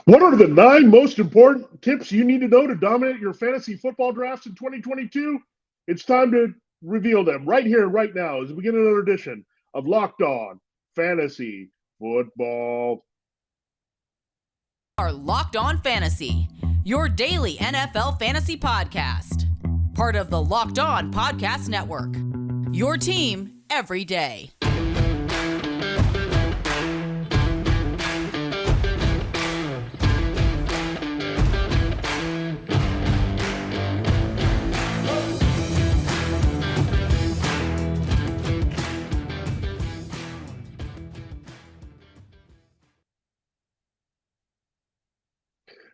What are the 9 most important tips you need to know to dominate your fantasy football drafts in 2022? It's time to reveal them right here, right now, as we begin another edition of Locked On Fantasy Football. Are Locked On Fantasy, your daily NFL fantasy podcast. Part of the Locked On Podcast Network. Your team every day.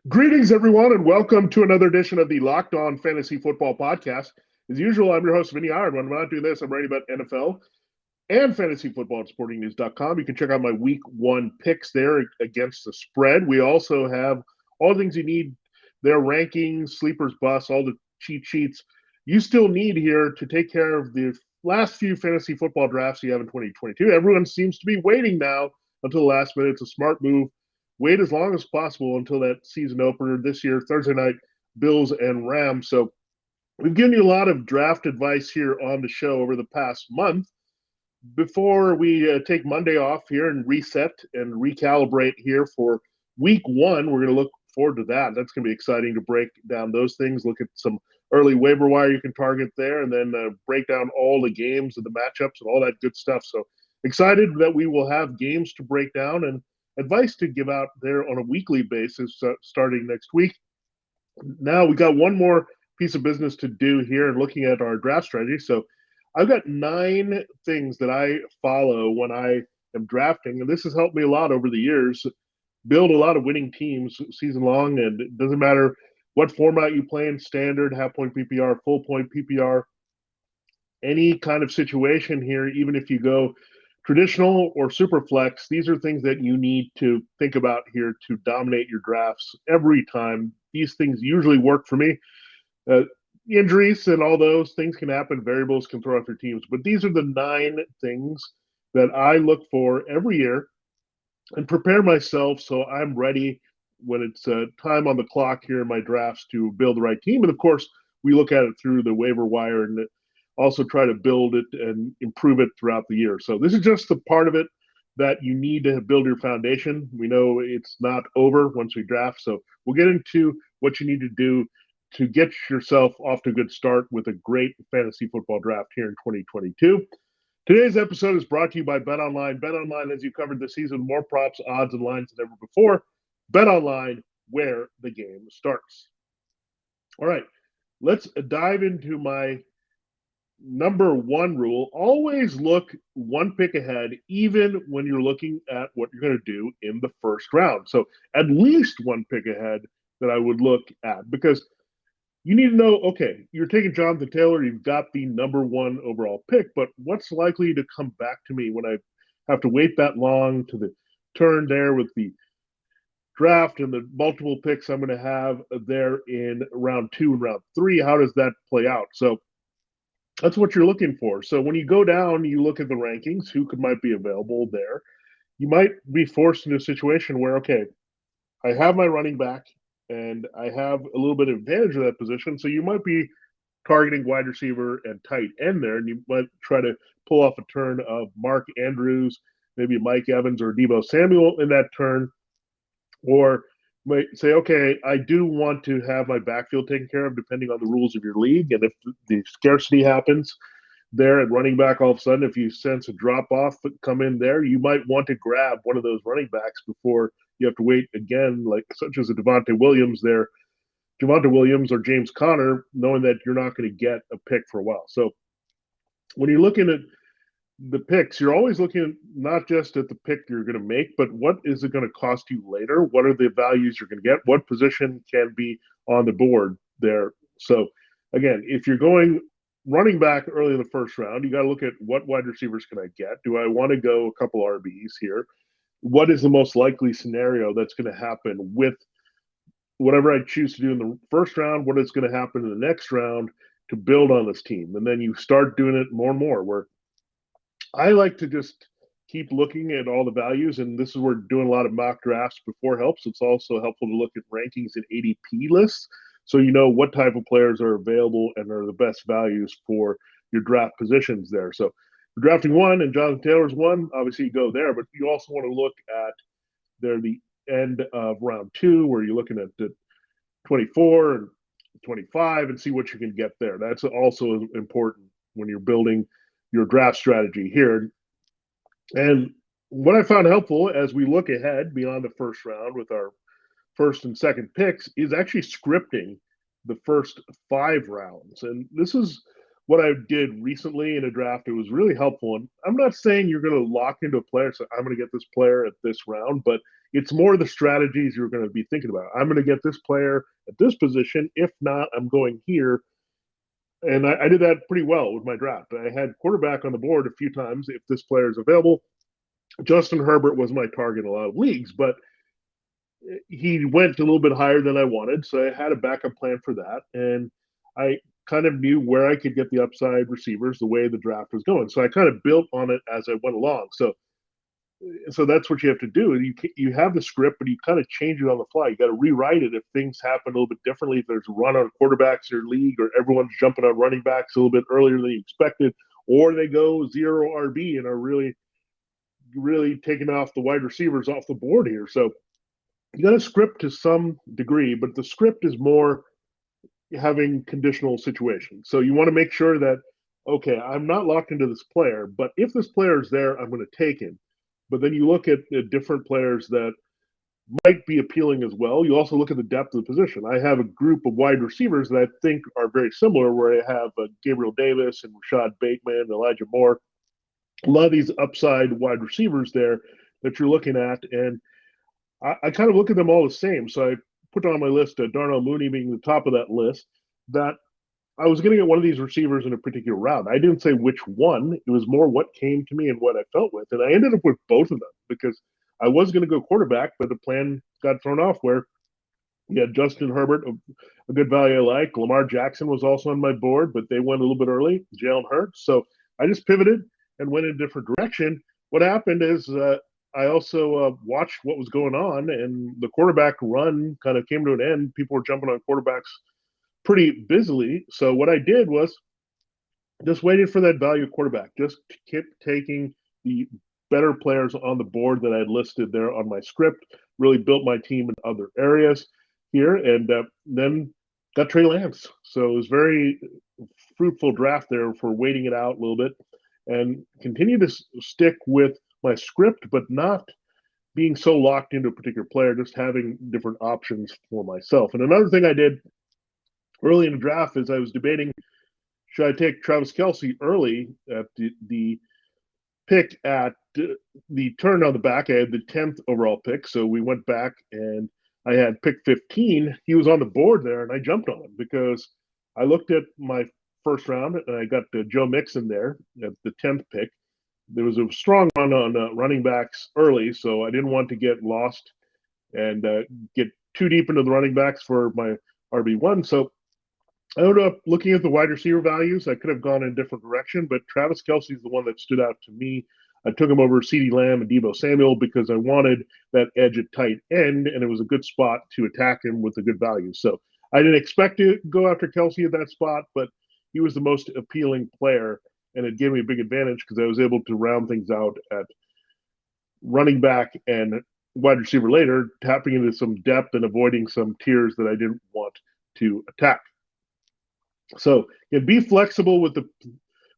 Greetings, everyone, and welcome to another edition of the Locked On Fantasy Football Podcast. As usual, I'm your host, Vinnie Iyer. When I'm not doing this, I'm writing about NFL and fantasy football at sportingnews.com. You can check out my week one picks there against the spread. We also have all the things you need there, rankings, sleepers, busts, all the cheat sheets you still need here to take care of the last few fantasy football drafts you have in 2022. Everyone seems to be waiting now until the last minute. It's a smart move. Wait as long as possible until that season opener this year, Thursday night, Bills and Rams. So we've given you a lot of draft advice here on the show over the past month. Before we take Monday off here and reset and recalibrate here for week one, we're going to look forward to that. That's going to be exciting to break down those things, look at some early waiver wire you can target there, and then break down all the games and the matchups and all that good stuff. So excited that we will have games to break down and advice to give out there on a weekly basis starting next week. Now we got one more piece of business to do here and looking at our draft strategy. So I've got 9 things that I follow when I am drafting, and this has helped me a lot over the years. Build a lot of winning teams season long, and it doesn't matter what format you play in, standard, half point PPR, full point PPR, any kind of situation here, even if you go traditional or super flex, these are things that you need to think about here to dominate your drafts every time. These things usually work for me. Injuries and all those things can happen. Variables can throw off your teams. But these are the 9 things that I look for every year and prepare myself so I'm ready when it's time on the clock here in my drafts to build the right team. And of course, we look at it through the waiver wire and also try to build it and improve it throughout the year. So this is just the part of it that you need to build your foundation. We know it's not over once we draft. So we'll get into what you need to do to get yourself off to a good start with a great fantasy football draft here in 2022. Today's episode is brought to you by BetOnline. BetOnline has you covered this season, more props, odds, and lines than ever before. BetOnline, where the game starts. All right, let's dive into my number one rule. Always look one pick ahead, even when you're looking at what you're going to do in the first round. So at least one pick ahead that I would look at, because you need to know, okay, you're taking Jonathan Taylor, you've got the number one overall pick, but what's likely to come back to me when I have to wait that long to the turn there with the draft and the multiple picks I'm going to have there in round 2 and round 3? How does that play out? So that's what you're looking for. So when you go down, you look at the rankings, who might be available there. You might be forced into a situation where, okay, I have my running back and I have a little bit of advantage of that position. So you might be targeting wide receiver and tight end there, and you might try to pull off a turn of Mark Andrews, maybe Mike Evans or Deebo Samuel in that turn, or might say, okay, I do want to have my backfield taken care of depending on the rules of your league. And if the scarcity happens there at running back, all of a sudden, if you sense a drop off come in there, you might want to grab one of those running backs before you have to wait again, like such as a Javonte Williams or James Conner, knowing that you're not going to get a pick for a while. So when you're looking at the picks, you're always looking not just at the pick you're going to make, but what is it going to cost you later? What are the values you're going to get? What position can be on the board there? So again, if you're going running back early in the first round, you got to look at what wide receivers can I get? Do I want to go a couple RBs here? What is the most likely scenario that's going to happen with whatever I choose to do in the first round? What is going to happen in the next round to build on this team? And then you start doing it more and more, where I like to just keep looking at all the values, and this is where doing a lot of mock drafts before helps. It's also helpful to look at rankings and ADP lists, so you know what type of players are available and are the best values for your draft positions there. So if you're drafting one and Jonathan Taylor's one, obviously you go there, but you also want to look at the end of round 2 where you're looking at the 24 and 25 and see what you can get there. That's also important when you're building your draft strategy here. And what I found helpful as we look ahead beyond the first round with our first and second picks is actually scripting the first 5 rounds. And this is what I did recently in a draft. It was really helpful. And I'm not saying you're going to lock into a player, so I'm going to get this player at this round, but it's more the strategies you're going to be thinking about. I'm going to get this player at this position. If not, I'm going here. And I did that pretty well with my draft. I had quarterback on the board a few times if this player is available. Justin Herbert was my target in a lot of leagues, but he went a little bit higher than I wanted. So I had a backup plan for that. And I kind of knew where I could get the upside receivers the way the draft was going. So I kind of built on it as I went along. So that's what you have to do. You have the script, but you kind of change it on the fly. You got to rewrite it if things happen a little bit differently. If there's a run on quarterbacks in your league, or everyone's jumping on running backs a little bit earlier than you expected, or they go 0 RB and are really, really taking off the wide receivers off the board here. So you got to script to some degree, but the script is more having conditional situations. So you want to make sure that, okay, I'm not locked into this player, but if this player is there, I'm going to take him. But then you look at the different players that might be appealing as well. You also look at the depth of the position. I have a group of wide receivers that I think are very similar, where I have Gabriel Davis and Rashad Bateman, Elijah Moore, a lot of these upside wide receivers there that you're looking at. And I kind of look at them all the same. So I put on my list Darnell Mooney being the top of that list, that I was going to get one of these receivers in a particular round. I didn't say which one. It was more what came to me and what I felt with. And I ended up with both of them because I was going to go quarterback, but the plan got thrown off where you had Justin Herbert, a good value I like. Lamar Jackson was also on my board, but they went a little bit early. Jalen Hurts. So I just pivoted and went in a different direction. What happened is I also watched what was going on, and the quarterback run kind of came to an end. People were jumping on quarterbacks pretty busily. So what I did was just waited for that value quarterback. Just kept taking the better players on the board that I had listed there on my script. Really built my team in other areas here, and then got Trey Lance. So it was very fruitful draft there for waiting it out a little bit, and continue to stick with my script, but not being so locked into a particular player, just having different options for myself. And another thing I did early in the draft is I was debating, should I take Travis Kelsey early at the pick at the turn on the back? I had the 10th overall pick. So we went back and I had pick 15. He was on the board there and I jumped on him because I looked at my first round and I got Joe Mixon there at the 10th pick. There was a strong run on running backs early, so I didn't want to get lost and get too deep into the running backs for my RB1. So I ended up looking at the wide receiver values. I could have gone in a different direction, but Travis Kelsey is the one that stood out to me. I took him over CeeDee Lamb and Deebo Samuel because I wanted that edge at tight end, and it was a good spot to attack him with a good value. So I didn't expect to go after Kelsey at that spot, but he was the most appealing player, and it gave me a big advantage because I was able to round things out at running back and wide receiver later, tapping into some depth and avoiding some tiers that I didn't want to attack. So be flexible with the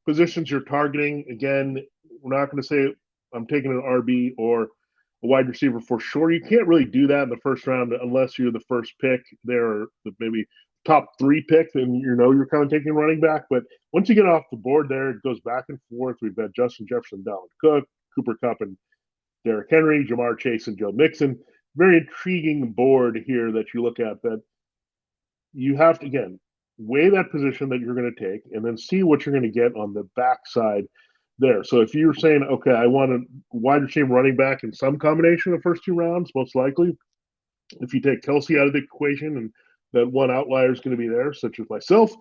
positions you're targeting. Again, we're not going to say I'm taking an RB or a wide receiver for sure. You can't really do that in the first round unless you're the first pick there, or maybe top 3 pick, and you're kind of taking running back. But once you get off the board there, it goes back and forth. We've got Justin Jefferson, Dalvin Cook, Cooper Kupp, and Derrick Henry, Jamar Chase, and Joe Mixon. Very intriguing board here that you look at, that you have to, again, weigh that position that you're going to take and then see what you're going to get on the backside there. So if you're saying, okay, I want a wide receiver running back in some combination of the first 2 rounds, most likely, if you take Kelsey out of the equation and that one outlier is going to be there, such as myself,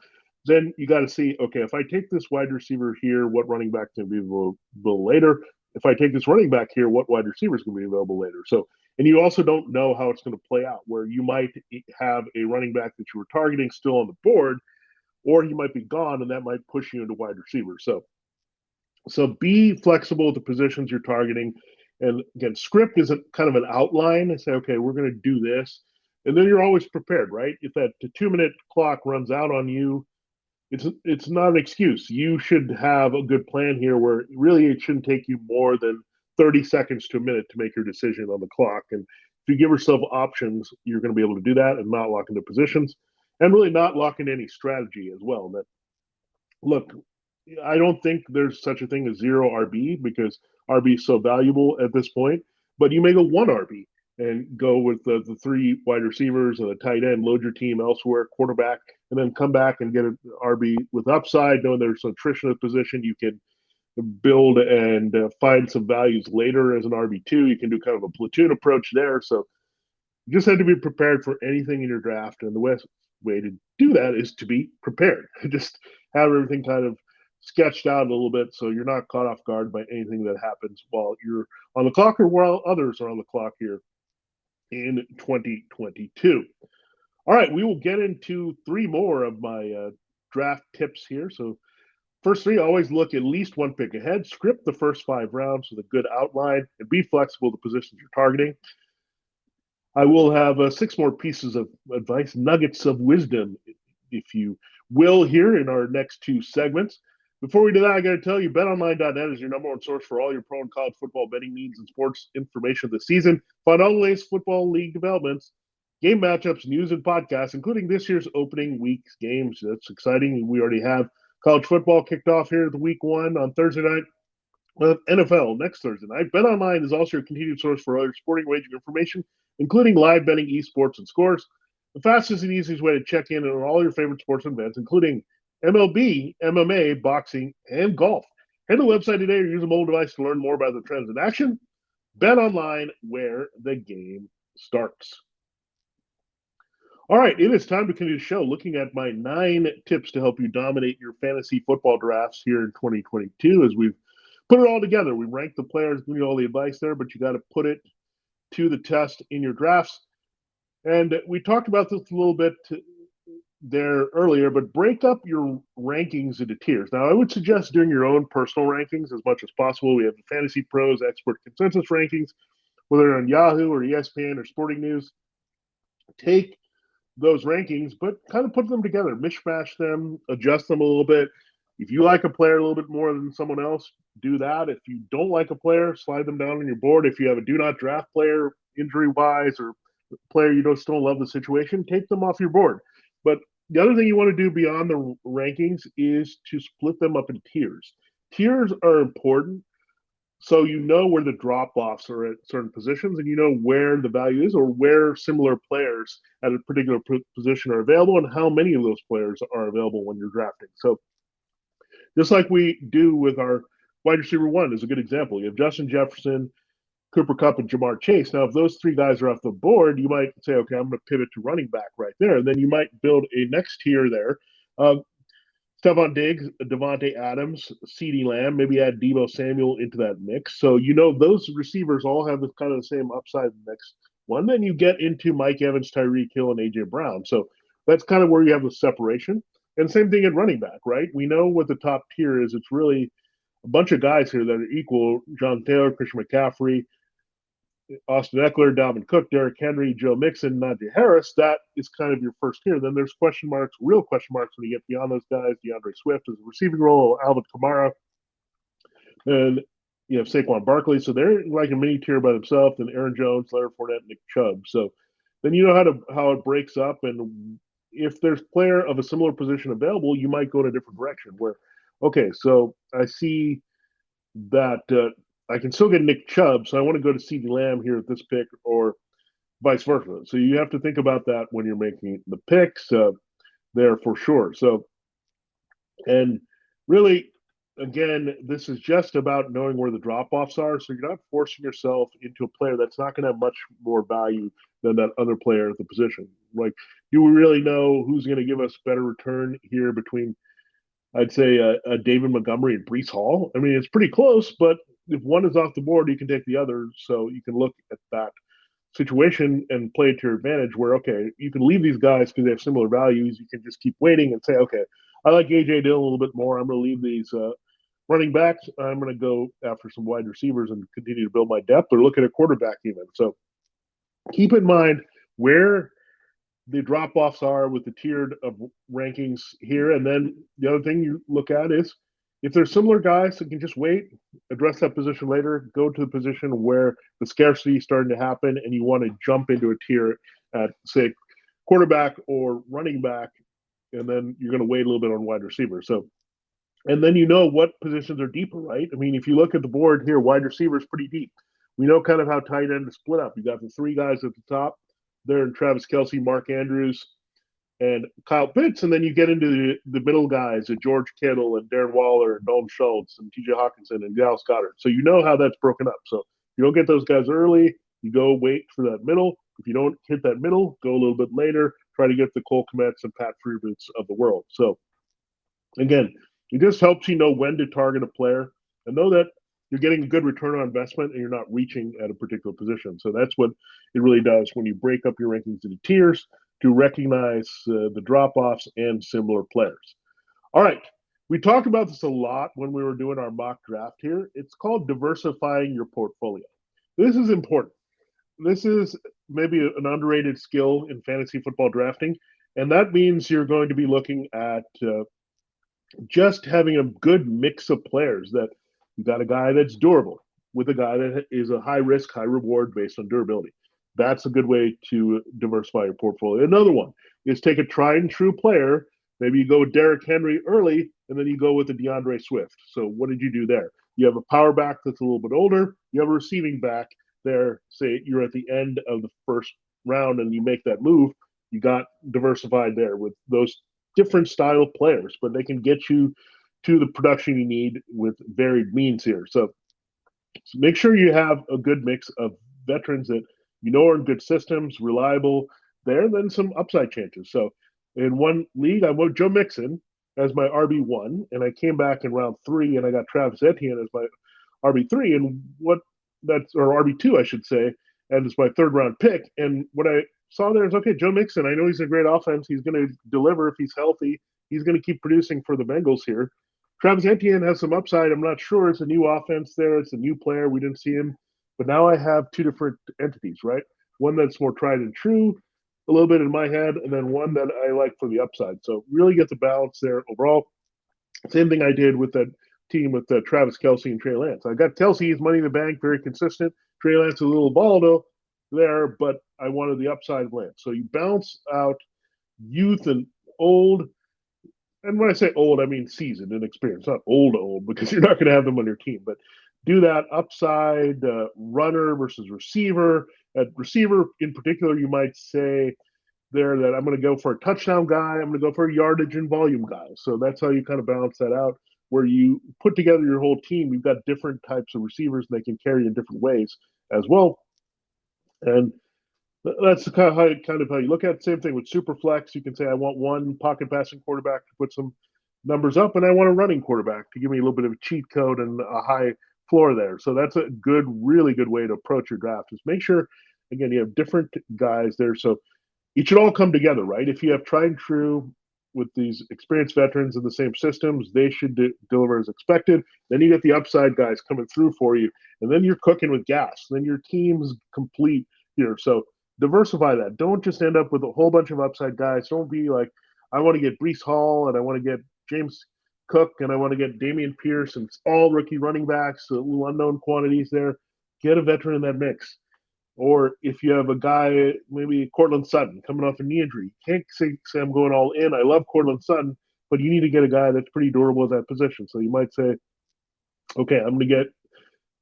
then you got to see, okay, if I take this wide receiver here, what running back can be a little later? if I take this running back here, what wide receiver is going to be available later? So, and you also don't know how it's going to play out, where you might have a running back that you were targeting still on the board, or he might be gone, and that might push you into wide receiver. So be flexible with the positions you're targeting. And again, script is kind of an outline and say, okay, we're going to do this. And then you're always prepared, right? If that 2-minute clock runs out on you, it's not an excuse. You should have a good plan here where really it shouldn't take you more than 30 seconds to a minute to make your decision on the clock. And if you give yourself options, you're going to be able to do that and not lock into positions and really not lock in any strategy as well. That look, I don't think there's such a thing as zero RB because RB is so valuable at this point. But you may go one RB and go with the three wide receivers and the tight end, load your team elsewhere, quarterback, and then come back and get an RB with upside, knowing there's some attrition of position. You can build and find some values later as an RB2. You can do kind of a platoon approach there. So you just have to be prepared for anything in your draft. And the best way to do that is to be prepared. Just have everything kind of sketched out a little bit so you're not caught off guard by anything that happens while you're on the clock or while others are on the clock here in 2022. All right, we will get into three more of my draft tips here. So first three, always look at least one pick ahead, script the first 5 rounds with a good outline, and be flexible to the positions you're targeting. I will have 6 more pieces of advice, nuggets of wisdom, if you will, here in our next 2 segments. Before we do that, I got to tell you, BetOnline.net is your number one source for all your pro and college football betting needs and sports information this season. Find all the latest football league developments, game matchups, news, and podcasts, including this year's opening week's games. That's exciting. We already have college football kicked off here at week 1 on Thursday night. NFL next Thursday night. BetOnline is also your continued source for all your sporting wagering information, including live betting, esports, and scores. The fastest and easiest way to check in on all your favorite sports events, including MLB, MMA, boxing, and golf. Head to the website today or use a mobile device to learn more about the trends in action. BetOnline, where the game starts. All right, it is time to continue the show looking at my 9 tips to help you dominate your fantasy football drafts here in 2022 as we've put it all together. We ranked the players, give you all the advice there, but you got to put it to the test in your drafts. And we talked about this a little bit there earlier, but break up your rankings into tiers. Now, I would suggest doing your own personal rankings as much as possible. We have the Fantasy Pros Expert Consensus rankings, whether they're on Yahoo or ESPN or Sporting News. Take those rankings, but kind of put them together, mishmash them, adjust them a little bit. If you like a player a little bit more than someone else, do that. If you don't like a player, slide them down on your board. If you have a do not draft player injury-wise or player you don't still love the situation, take them off your board. But the other thing you want to do beyond the rankings is to split them up in tiers. Tiers are important so you know where the drop-offs are at certain positions and you know where the value is or where similar players at a particular position are available and how many of those players are available when you're drafting. So just like we do with our wide receiver 1 is a good example. You have Justin Jefferson, Cooper Kupp, and Jamar Chase. Now, if those 3 guys are off the board, you might say, okay, I'm going to pivot to running back right there. And then you might build a next tier there. Stephon Diggs, Devontae Adams, CeeDee Lamb, maybe add Deebo Samuel into that mix. So, you know, those receivers all have kind of the same upside in the next one. Then you get into Mike Evans, Tyreek Hill, and A.J. Brown. So that's kind of where you have the separation. And same thing at running back, right? We know what the top tier is. It's really a bunch of guys here that are equal. John Taylor, Christian McCaffrey, Austin Eckler, Dalvin Cook, Derrick Henry, Joe Mixon, Najee Harris. That is kind of your first tier. Then there's question marks, real question marks when you get beyond those guys. DeAndre Swift is a receiving role, Alvin Kamara, and you have Saquon Barkley. So they're like a mini tier by themselves. Then Aaron Jones, Leonard Fournette, Nick Chubb. So then you know how it breaks up. And if there's player of a similar position available, you might go in a different direction. Where, okay, so I see that I can still get Nick Chubb, so I want to go to CeeDee Lamb here at this pick, or vice versa. So you have to think about that when you're making the picks there for sure. So, and really, again, this is just about knowing where the drop-offs are, so you're not forcing yourself into a player that's not going to have much more value than that other player at the position. Like, do we really know who's going to give us better return here between, I'd say, David Montgomery and Breece Hall? I mean, it's pretty close, but if one is off the board, you can take the other. So you can look at that situation and play it to your advantage where, okay, you can leave these guys because they have similar values. You can just keep waiting and say, okay, I like A.J. Dillon a little bit more. I'm going to leave these running backs. I'm going to go after some wide receivers and continue to build my depth or look at a quarterback even. So keep in mind where the drop offs are with the tiered of rankings here. And then the other thing you look at is if there's similar guys that can just wait, address that position later, go to the position where the scarcity is starting to happen and you want to jump into a tier at, say, quarterback or running back, and then you're going to wait a little bit on wide receiver. So, and then you know what positions are deeper, right? I mean, if you look at the board here, wide receiver is pretty deep. We know kind of how tight end is split up. You got the three guys at the top there in Travis Kelsey, Mark Andrews, and Kyle Pitts, and then you get into the middle guys, George Kittle and Darren Waller and Dalton Schultz and TJ Hawkinson and Dallas Goedert. So you know how that's broken up. So if you don't get those guys early, you go wait for that middle. If you don't hit that middle, go a little bit later, try to get the Cole Kmets and Pat Freeboots of the world. So again, it just helps you know when to target a player and know that you're getting a good return on investment and you're not reaching at a particular position. So that's what it really does when you break up your rankings into tiers to recognize the drop-offs and similar players. All right. We talked about this a lot when we were doing our mock draft here. It's called diversifying your portfolio. This is important. This is maybe an underrated skill in fantasy football drafting, and that means you're going to be looking at just having a good mix of players that you got a guy that's durable with a guy that is a high risk, high reward based on durability. That's a good way to diversify your portfolio. Another one is take a tried and true player. Maybe you go with Derrick Henry early, and then you go with the DeAndre Swift. So what did you do there? You have a power back that's a little bit older. You have a receiving back there. Say you're at the end of the first round, and you make that move. You got diversified there with those different style players, but they can get you to the production you need with varied means here. So make sure you have a good mix of veterans that you know are in good systems, reliable there, then some upside chances. So in one league, I went Joe Mixon as my RB1, and I came back in round 3 and I got Travis Etienne as my RB3, and what that's or RB2, I should say, and it's my third round pick. And what I saw there is okay, Joe Mixon, I know he's a great offense. He's going to deliver if he's healthy. He's going to keep producing for the Bengals here. Travis Etienne has some upside. I'm not sure. It's a new offense there. It's a new player. We didn't see him. But now I have two different entities, right? One that's more tried and true, a little bit in my head, and then one that I like for the upside. So really get the balance there overall. Same thing I did with that team with Travis Kelsey and Trey Lance. I got Kelsey, he's money in the bank, very consistent. Trey Lance a little volatile there, but I wanted the upside of Lance. So you balance out youth and old. And when I say old, I mean seasoned and experienced, not old, because you're not going to have them on your team. But do that upside runner versus receiver. At receiver in particular, you might say there that I'm going to go for a touchdown guy. I'm going to go for a yardage and volume guy. So that's how you kind of balance that out, where you put together your whole team. You've got different types of receivers, and they can carry in different ways as well. And that's kind of how you look at it. Same thing with Superflex. You can say, I want one pocket passing quarterback to put some numbers up, and I want a running quarterback to give me a little bit of a cheat code and a high floor there. So that's a good, really good way to approach your draft is make sure, again, you have different guys there. So it should all come together, right? If you have tried and true with these experienced veterans in the same systems, they should deliver as expected. Then you get the upside guys coming through for you, and then you're cooking with gas. Then your team's complete here. So diversify that. Don't just end up with a whole bunch of upside guys. Don't be like, I want to get Breece Hall and I want to get James Cook and I want to get Dameon Pierce and it's all rookie running backs, so little unknown quantities there. Get a veteran in that mix. Or if you have a guy, maybe Cortland Sutton coming off a knee injury, you can't say I'm going all in. I love Cortland Sutton, but you need to get a guy that's pretty durable at that position. So you might say, okay, I'm going to get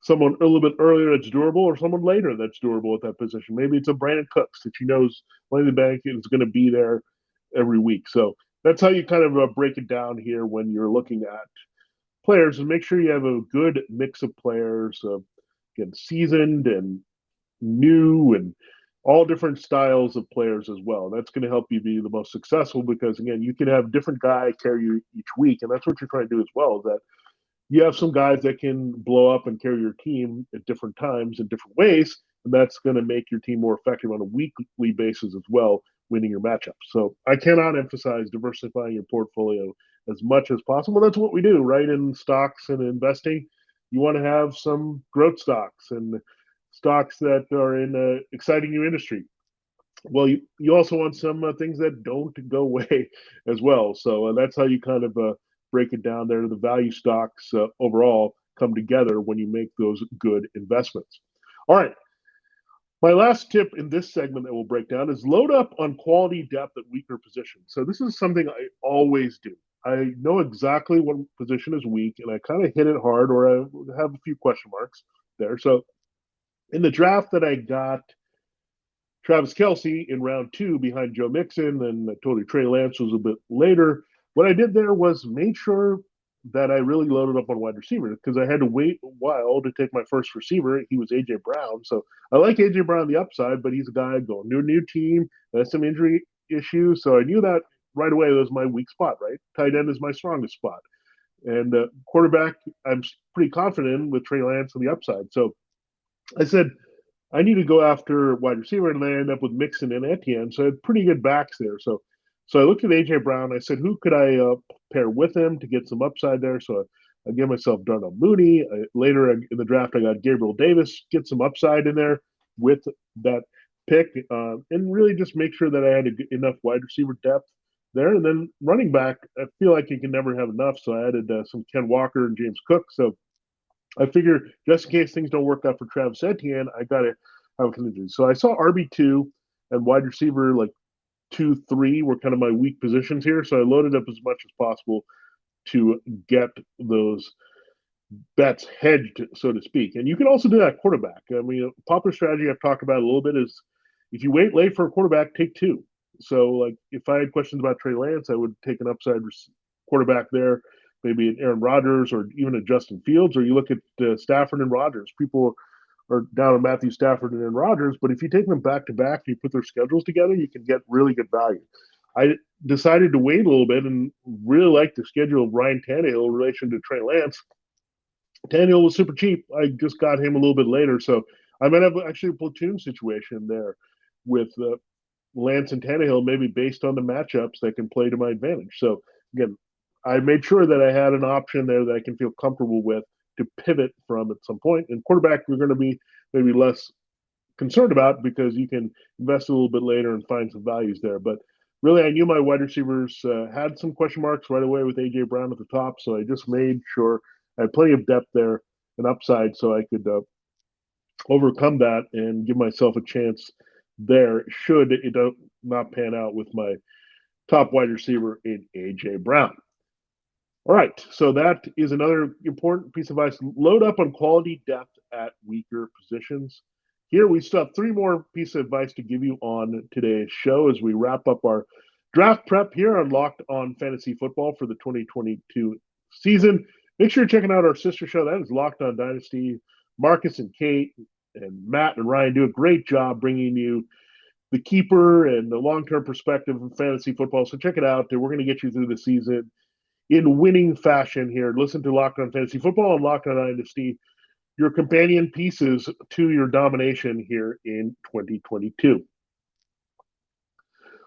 someone a little bit earlier that's durable or someone later that's durable at that position. Maybe it's a Brandon Cooks that you knows money in the bank is going to be there every week. So that's how you kind of break it down here when you're looking at players and make sure you have a good mix of players, again, seasoned and new and all different styles of players as well. That's going to help you be the most successful because, again, you can have different guy carry you each week. And that's what you're trying to do as well, is that you have some guys that can blow up and carry your team at different times in different ways, and that's going to make your team more effective on a weekly basis as well, winning your matchups. So I cannot emphasize diversifying your portfolio as much as possible. That's what we do, right? In stocks and investing, you want to have some growth stocks and stocks that are in an exciting new industry. Well, you also want some things that don't go away as well. So that's how you kind of break it down there. The value stocks overall come together when you make those good investments. All right. My last tip in this segment that we'll break down is load up on quality depth at weaker positions. So this is something I always do. I know exactly what position is weak, and I kind of hit it hard, or I have a few question marks there. So in the draft that I got Travis Kelsey in round 2 behind Joe Mixon, and I told you Trey Lance was a bit later. What I did there was made sure that I really loaded up on wide receiver because I had to wait a while to take my first receiver. He was AJ Brown. So I like AJ Brown on the upside, but he's a guy going to a new team, has some injury issues. So I knew that right away. That was my weak spot, right? Tight end is my strongest spot. And quarterback, I'm pretty confident in with Trey Lance on the upside. So I said, I need to go after wide receiver, and I end up with Mixon and Etienne. So I had pretty good backs there. So I looked at AJ Brown. I said, who could I pair with him to get some upside there? So I gave myself Darnell Mooney. Later in the draft, I got Gabriel Davis, get some upside in there with that pick, and really just make sure that I had enough wide receiver depth there. And then running back, I feel like you can never have enough. So I added some Ken Walker and James Cook. So I figure just in case things don't work out for Travis Etienne, I got to have a contingency. So I saw RB2 and wide receiver like 2, 3 were kind of my weak positions here. So I loaded up as much as possible to get those bets hedged, so to speak. And you can also do that quarterback. I mean, a popular strategy I've talked about a little bit is if you wait late for a quarterback, take 2. So, like, if I had questions about Trey Lance, I would take an upside quarterback there, maybe an Aaron Rodgers or even a Justin Fields, or you look at Stafford and Rodgers. People are down on Matthew Stafford and Aaron Rodgers, but if you take them back to back and you put their schedules together, you can get really good value. I decided to wait a little bit and really like the schedule of Ryan Tannehill in relation to Trey Lance. Tannehill was super cheap. I just got him a little bit later, so I might have actually a platoon situation there with Lance and Tannehill, maybe based on the matchups that can play to my advantage. So again, I made sure that I had an option there that I can feel comfortable with to pivot from at some point. And quarterback, we're going to be maybe less concerned about because you can invest a little bit later and find some values there. But really, I knew my wide receivers had some question marks right away with AJ Brown at the top, so I just made sure I had plenty of depth there and upside so I could overcome that and give myself a chance there should it not pan out with my top wide receiver in AJ Brown. All right, so that is another important piece of advice. Load up on quality depth at weaker positions. Here we still have 3 more pieces of advice to give you on today's show as we wrap up our draft prep here on Locked On Fantasy Football for the 2022 season. Make sure you're checking out our sister show. That is Locked On Dynasty. Marcus and Kate and Matt and Ryan do a great job bringing you the keeper and the long-term perspective of fantasy football. So check it out. We're going to get you through the season in winning fashion here. Listen to Locked On Fantasy Football and Locked On Dynasty, your companion pieces to your domination here in 2022.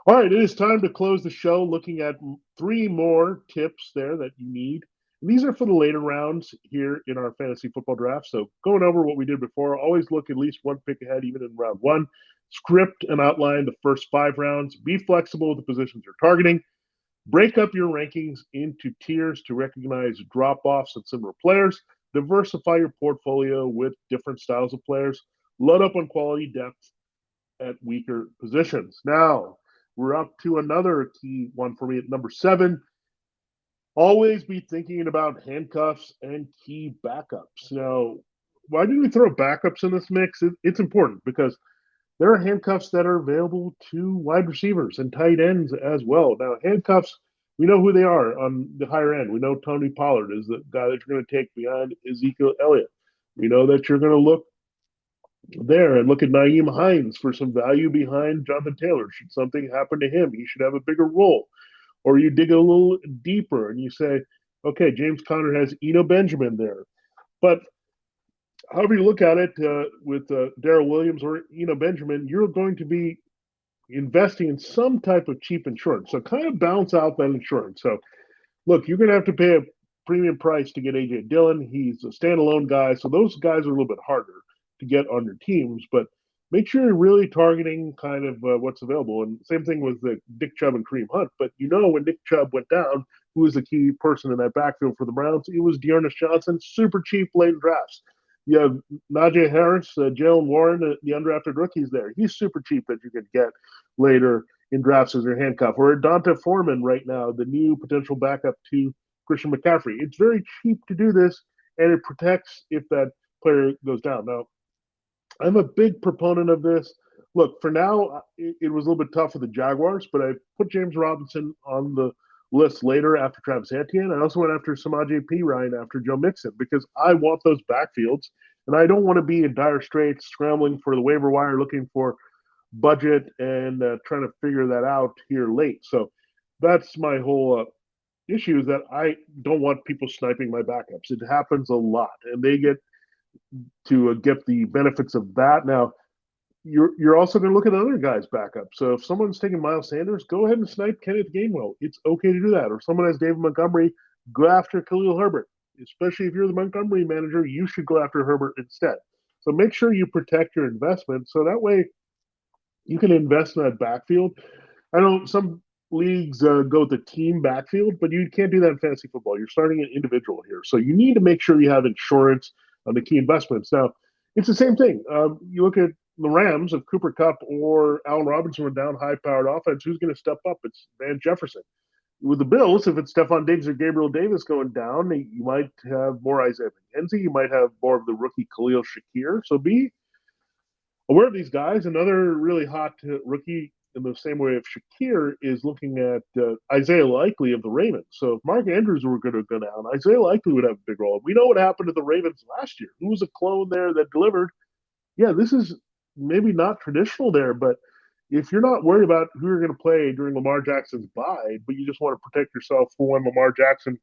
All right, it is time to close the show looking at 3 more tips there that you need. And these are for the later rounds here in our fantasy football draft. So going over what we did before, always look at least 1 pick ahead, even in round 1. Script and outline the first 5 rounds. Be flexible with the positions you're targeting. Break up your rankings into tiers to recognize drop-offs of similar players. Diversify your portfolio with different styles of players. Load up on quality depth at weaker positions. Now, we're up to another key one for me at number 7. Always be thinking about handcuffs and key backups. Now, why do we throw backups in this mix? It's important because there are handcuffs that are available to wide receivers and tight ends as well. Now, handcuffs, we know who they are on the higher end. We know Tony Pollard is the guy that you're going to take behind Ezekiel Elliott. We know that you're going to look there and look at Nyheim Hines for some value behind Jonathan Taylor. Should something happen to him, he should have a bigger role. Or you dig a little deeper and you say, Okay, James Conner has Eno Benjamin there. But however you look at it, with Darrell Williams or Eno Benjamin, you're going to be investing in some type of cheap insurance. So kind of balance out that insurance. So look, you're going to have to pay a premium price to get AJ Dillon. He's a standalone guy, so those guys are a little bit harder to get on your teams. But make sure you're really targeting kind of what's available. And same thing with Nick Chubb and Kareem Hunt. But when Nick Chubb went down, who was the key person in that backfield for the Browns? It was Dearness Johnson, super cheap late drafts. You have Najee Harris, Jalen Warren, the undrafted rookies there. He's super cheap that you could get later in drafts as your handcuff. Or Donta Foreman right now, the new potential backup to Christian McCaffrey. It's very cheap to do this, and it protects if that player goes down. Now, I'm a big proponent of this. Look, for now, it was a little bit tough for the Jaguars, but I put James Robinson on the list later after Travis Etienne. I also went after Samaje Perine after Joe Mixon because I want those backfields, and I don't want to be in dire straits scrambling for the waiver wire looking for budget and trying to figure that out here late. So that's my whole issue is that I don't want people sniping my backups. It happens a lot, and they get to get the benefits of that. Now, you're also going to look at other guys' backup. So if someone's taking Miles Sanders, go ahead and snipe Kenneth Gainwell. It's okay to do that. Or someone has David Montgomery, go after Khalil Herbert. Especially if you're the Montgomery manager, you should go after Herbert instead. So make sure you protect your investment so that way you can invest in that backfield. I know some leagues go with the team backfield, but you can't do that in fantasy football. You're starting an individual here. So you need to make sure you have insurance on the key investments. Now, it's the same thing. You look at the Rams, if Cooper Kupp or Allen Robinson were down high-powered offense, who's going to step up? It's Van Jefferson. With the Bills, if it's Stephon Diggs or Gabriel Davis going down, you might have more Isaiah McKenzie. You might have more of the rookie Khalil Shakir. So be aware of these guys. Another really hot rookie in the same way of Shakir is looking at Isaiah Likely of the Ravens. So if Mark Andrews were going to go down, Isaiah Likely would have a big role. We know what happened to the Ravens last year. Who was a clone there that delivered? Yeah, this is maybe not traditional there, but if you're not worried about who you're going to play during Lamar Jackson's bye, but you just want to protect yourself for when Lamar Jackson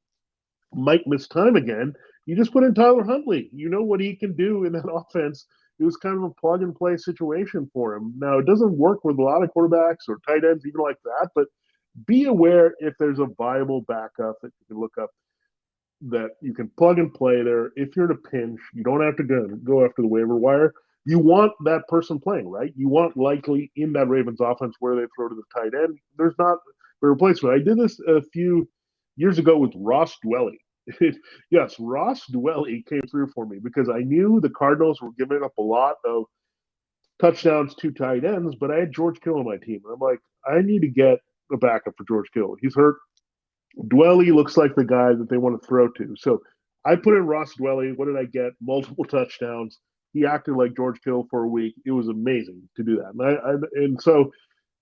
might miss time again, you just put in Tyler Huntley. You know what he can do in that offense. It was kind of a plug and play situation for him. Now, it doesn't work with a lot of quarterbacks or tight ends, even like that, but be aware if there's a viable backup that you can look up that you can plug and play there. If you're in a pinch, you don't have to go after the waiver wire. You want that person playing, right? You want Likely in that Ravens offense where they throw to the tight end. There's not a replacement. I did this a few years ago with Ross Dwelly. Yes, Ross Dwelly came through for me because I knew the Cardinals were giving up a lot of touchdowns to tight ends, but I had George Kittle on my team. And I'm like, I need to get a backup for George Kittle. He's hurt. Dwelly looks like the guy that they want to throw to. So I put in Ross Dwelly. What did I get? Multiple touchdowns. He acted like George Kittle for a week. It was amazing to do that. And so,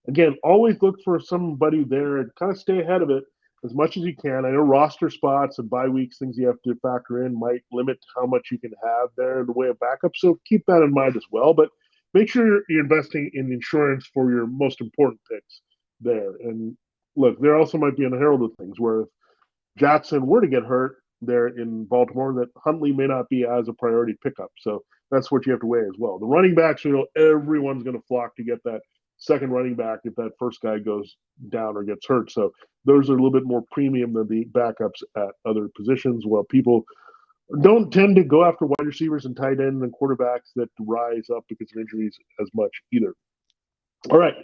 again, always look for somebody there and kind of stay ahead of it as much as you can. I know roster spots and bye weeks, things you have to factor in, might limit how much you can have there in the way of backup. So keep that in mind as well. But make sure you're investing in insurance for your most important picks there. And look, there also might be unheralded things where if Jackson were to get hurt there in Baltimore, that Huntley may not be as a priority pickup. So that's what you have to weigh as well. The running backs, everyone's going to flock to get that second running back if that first guy goes down or gets hurt. So those are a little bit more premium than the backups at other positions. Well, people don't tend to go after wide receivers and tight ends and quarterbacks that rise up because of injuries as much either. All right.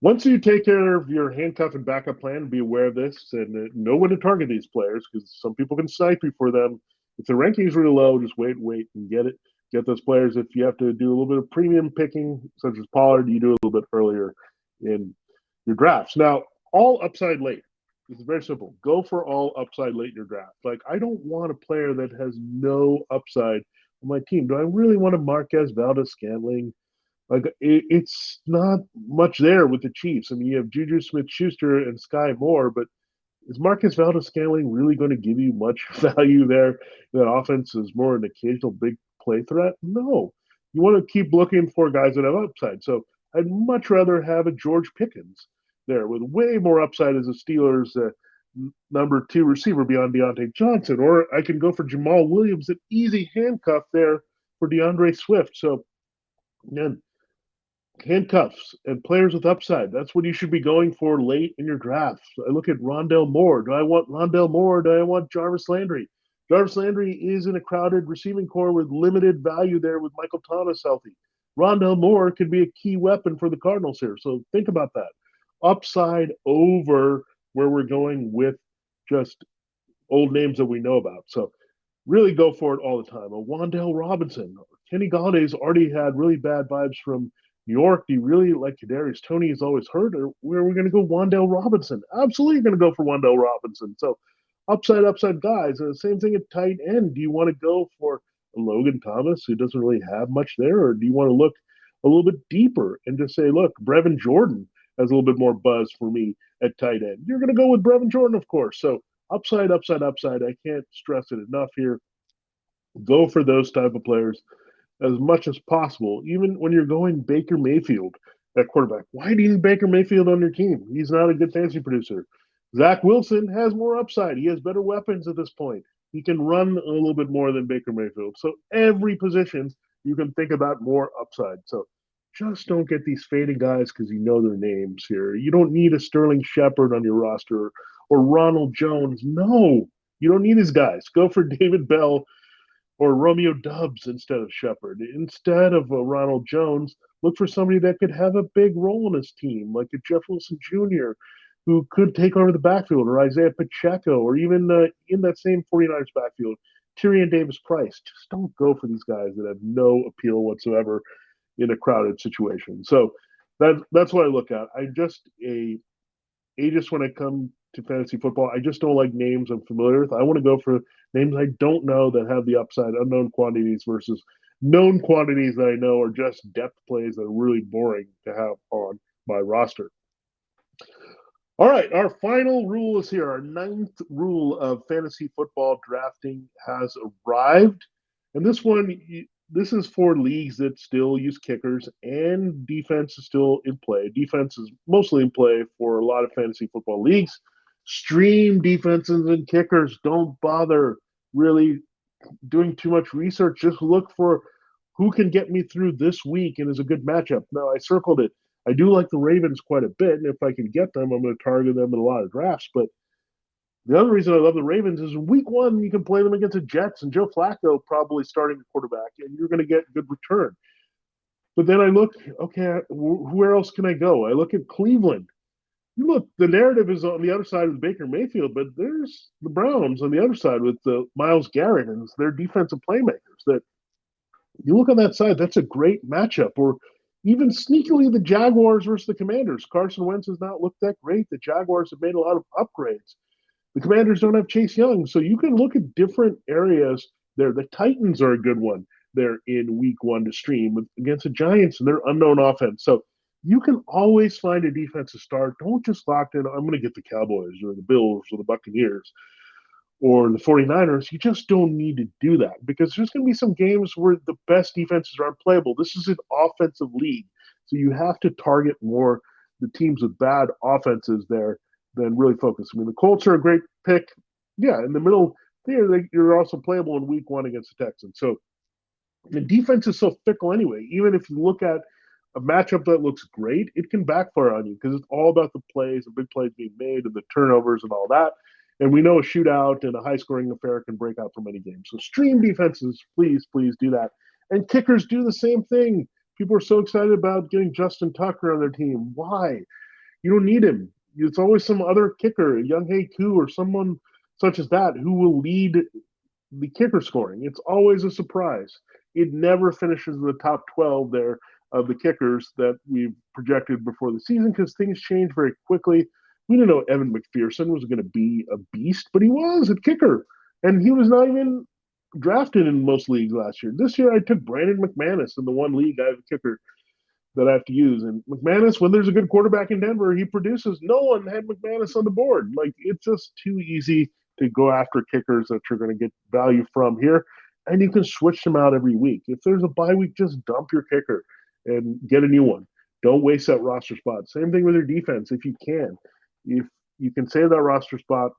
Once you take care of your handcuff and backup plan, be aware of this and know when to target these players because some people can snipe you for them. If the ranking is really low, just wait and get it. Get those players. If you have to do a little bit of premium picking, such as Pollard, you do it a little bit earlier in your drafts. Now, all upside late. This is very simple. Go for all upside late in your draft. Like, I don't want a player that has no upside on my team. Do I really want a Marquez Valdez-Scantling? Like, it's not much there with the Chiefs. I mean, you have Juju Smith-Schuster and Sky Moore, but is Marcus Valdez-Scantling really going to give you much value there? That offense is more an occasional big play threat? No. You want to keep looking for guys that have upside. So I'd much rather have a George Pickens there with way more upside as a Steelers number 2 receiver beyond Deontay Johnson, or I can go for Jamal Williams, an easy handcuff there for DeAndre Swift. So, again, handcuffs and players with upside. That's what you should be going for late in your drafts. I look at Rondell Moore. Do I want Rondell Moore? Do I want Jarvis Landry? Jarvis Landry is in a crowded receiving core with limited value there with Michael Thomas healthy. Rondell Moore could be a key weapon for the Cardinals here. So think about that. Upside over where we're going with just old names that we know about. So really go for it all the time. A Wan'Dale Robinson. Kenny Galladay's already had really bad vibes from New York. Do you really like Kadarius Toney is always hurt, or where are we going to go? Wan'Dale Robinson. Absolutely going to go for Wan'Dale Robinson. So upside guys. And the same thing at tight end. Do you want to go for Logan Thomas, who doesn't really have much there, or do you want to look a little bit deeper and just say, look, Brevin Jordan has a little bit more buzz for me at tight end? You're going to go with Brevin Jordan, of course. So upside. I can't stress it enough here. Go for those type of players as much as possible, even when you're going Baker Mayfield at quarterback. Why do you need Baker Mayfield on your team? He's not a good fantasy producer. Zach Wilson has more upside. He has better weapons at this point. He can run a little bit more than Baker Mayfield. So every position you can think about more upside. So just don't get these fading guys because you know their names here. You don't need a Sterling Shepard on your roster or Ronald Jones. No, you don't need these guys. Go for David Bell or Romeo Dubs instead of Shepard. Instead of Ronald Jones, look for somebody that could have a big role in his team, like a Jeff Wilson Jr., who could take over the backfield, or Isaiah Pacheco, or even in that same 49ers backfield, Tyrion Davis-Price. Just don't go for these guys that have no appeal whatsoever in a crowded situation. So that's what I look at. Just when I come to fantasy football, I just don't like names I'm familiar with. I want to go for names I don't know that have the upside, unknown quantities versus known quantities that I know are just depth plays that are really boring to have on my roster. All right, our final rule is here. Our 9th rule of fantasy football drafting has arrived. And this is for leagues that still use kickers, and defense is still in play. Defense is mostly in play for a lot of fantasy football leagues. Stream defenses and kickers. Don't bother really doing too much research. Just look for who can get me through this week and is a good matchup. Now, I circled it. I do like the Ravens quite a bit, and if I can get them, I'm going to target them in a lot of drafts. But the other reason I love the Ravens is week 1, you can play them against the Jets and Joe Flacco probably starting the quarterback, and you're going to get good return. But then I look, okay, where else can I go? I look at Cleveland. You look, the narrative is on the other side with Baker Mayfield, but there's the Browns on the other side with Myles Garrett and their defensive playmakers. That you look on that side, that's a great matchup. Or even sneakily the Jaguars versus the Commanders. Carson Wentz has not looked that great. The Jaguars have made a lot of upgrades. The Commanders don't have Chase Young, so you can look at different areas there. The Titans are a good one there in week 1 to stream against the Giants and their unknown offense. So you can always find a defense to start. Don't just lock in, I'm going to get the Cowboys or the Bills or the Buccaneers or the 49ers. You just don't need to do that because there's going to be some games where the best defenses are unplayable. This is an offensive league, so you have to target more the teams with bad offenses there than really focus. I mean, the Colts are a great pick. Yeah, in the middle there, you're also playable in week 1 against the Texans. So the defense is so fickle anyway. Even if you look at a matchup that looks great, it can backfire on you because it's all about the plays, the big plays being made, and the turnovers and all that. And we know a shootout and a high-scoring affair can break out from any game. So stream defenses, please do that. And kickers do the same thing. People are so excited about getting Justin Tucker on their team. Why? You don't need him. It's always some other kicker, Young Hae Koo or someone such as that, who will lead the kicker scoring. It's always a surprise. It never finishes in the top 12 there of the kickers that we've projected before the season because things change very quickly. We didn't know Evan McPherson was going to be a beast, but he was a kicker. And he was not even drafted in most leagues last year. This year, I took Brandon McManus in the one league I have a kicker that I have to use. And McManus, when there's a good quarterback in Denver, he produces. No one had McManus on the board. Like, it's just too easy to go after kickers that you're going to get value from here. And you can switch them out every week. If there's a bye week, just dump your kicker and get a new one. Don't waste that roster spot. Same thing with your defense if you can. If you can save that roster spot,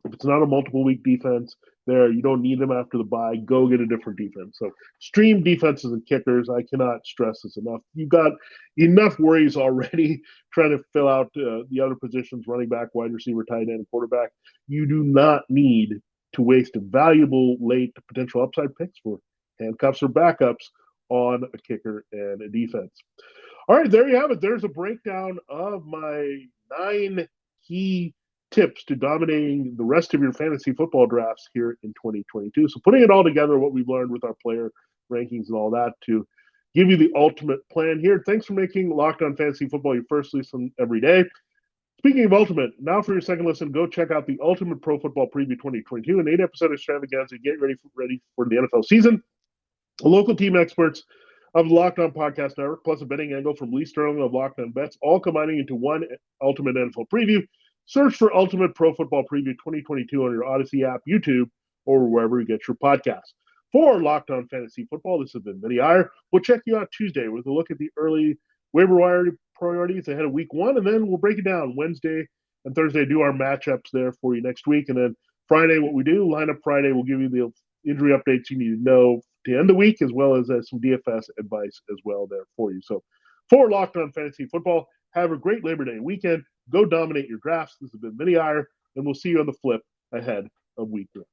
If it's not a multiple week defense there, you don't need them after the bye, go get a different defense. So stream defenses and kickers. I cannot stress this enough. You've got enough worries already trying to fill out the other positions, running back, wide receiver, tight end, quarterback. You do not need to waste a valuable late potential upside picks for handcuffs or backups on a kicker and a defense. All right, there you have it. There's a breakdown of my 9 key tips to dominating the rest of your fantasy football drafts here in 2022. So putting it all together, what we've learned with our player rankings and all that to give you the ultimate plan here. Thanks for making Locked On Fantasy Football your first listen every day. Speaking of ultimate, now for your second listen, go check out the Ultimate Pro Football Preview 2022, an 8-episode extravaganza. Get ready for the NFL season. Local team experts of the Locked On Podcast Network, plus a betting angle from Lee Sterling of Locked On Bets, all combining into one ultimate NFL preview. Search for Ultimate Pro Football Preview 2022 on your Odyssey app, YouTube, or wherever you get your podcasts. For Locked On Fantasy Football, this has been Vinnie Iyer. We'll check you out Tuesday with a look at the early waiver wire priorities ahead of week 1, and then we'll break it down Wednesday and Thursday, do our matchups there for you next week. And then Friday, what we do, Lineup Friday, we'll give you the injury updates you need to know to end the week, as well as some DFS advice as well there for you. So for Locked On Fantasy Football, have a great Labor Day weekend. Go dominate your drafts. This has been Vinnie Iyer, and we'll see you on the flip ahead of week 1.